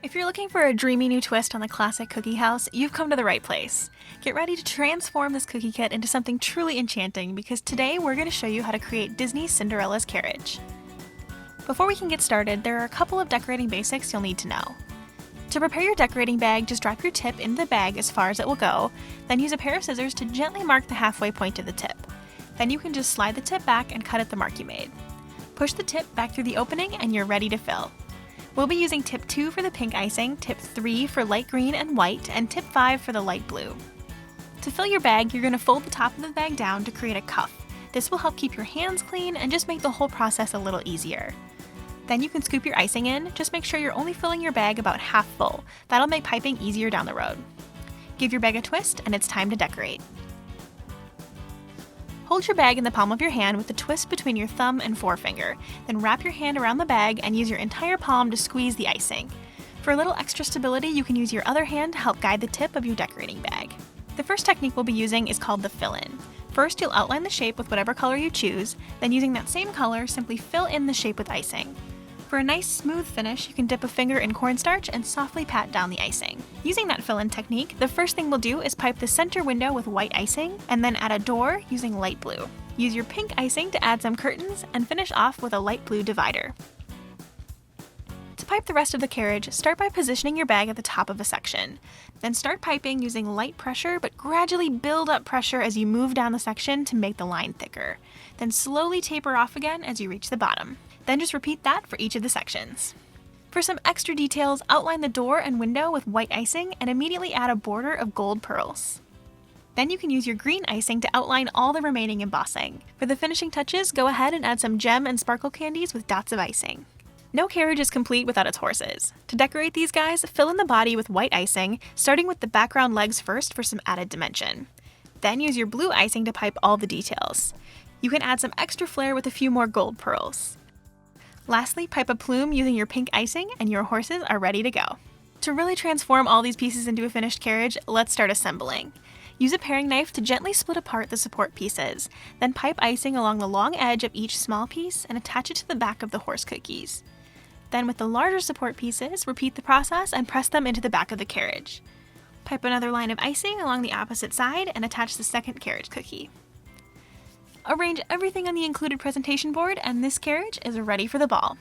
If you're looking for a dreamy new twist on the classic cookie house, you've come to the right place. Get ready to transform this cookie kit into something truly enchanting because today we're going to show you how to create Disney's Cinderella's Carriage. Before we can get started, there are a couple of decorating basics you'll need to know. To prepare your decorating bag, just drop your tip into the bag as far as it will go, then use a pair of scissors to gently mark the halfway point of the tip. Then you can just slide the tip back and cut at the mark you made. Push the tip back through the opening and you're ready to fill. We'll be using tip 2 for the pink icing, tip 3 for light green and white, and tip 5 for the light blue. To fill your bag, you're going to fold the top of the bag down to create a cuff. This will help keep your hands clean and just make the whole process a little easier. Then you can scoop your icing in, just make sure you're only filling your bag about half full. That'll make piping easier down the road. Give your bag a twist and it's time to decorate. Hold your bag in the palm of your hand with the twist between your thumb and forefinger, then wrap your hand around the bag and use your entire palm to squeeze the icing. For a little extra stability, you can use your other hand to help guide the tip of your decorating bag. The first technique we'll be using is called the fill-in. First, you'll outline the shape with whatever color you choose, then using that same color, simply fill in the shape with icing. For a nice smooth finish, you can dip a finger in cornstarch and softly pat down the icing. Using that fill-in technique, the first thing we'll do is pipe the center window with white icing, and then add a door using light blue. Use your pink icing to add some curtains, and finish off with a light blue divider. To pipe the rest of the carriage, start by positioning your bag at the top of a section. Then start piping using light pressure, but gradually build up pressure as you move down the section to make the line thicker. Then slowly taper off again as you reach the bottom. Then just repeat that for each of the sections. For some extra details, outline the door and window with white icing and immediately add a border of gold pearls. Then you can use your green icing to outline all the remaining embossing. For the finishing touches, go ahead and add some gem and sparkle candies with dots of icing. No carriage is complete without its horses. To decorate these guys, fill in the body with white icing, starting with the background legs first for some added dimension. Then use your blue icing to pipe all the details. You can add some extra flair with a few more gold pearls. Lastly, pipe a plume using your pink icing and your horses are ready to go. To really transform all these pieces into a finished carriage, let's start assembling. Use a paring knife to gently split apart the support pieces, then pipe icing along the long edge of each small piece and attach it to the back of the horse cookies. Then with the larger support pieces, repeat the process and press them into the back of the carriage. Pipe another line of icing along the opposite side and attach the second carriage cookie. Arrange everything on the included presentation board and this carriage is ready for the ball.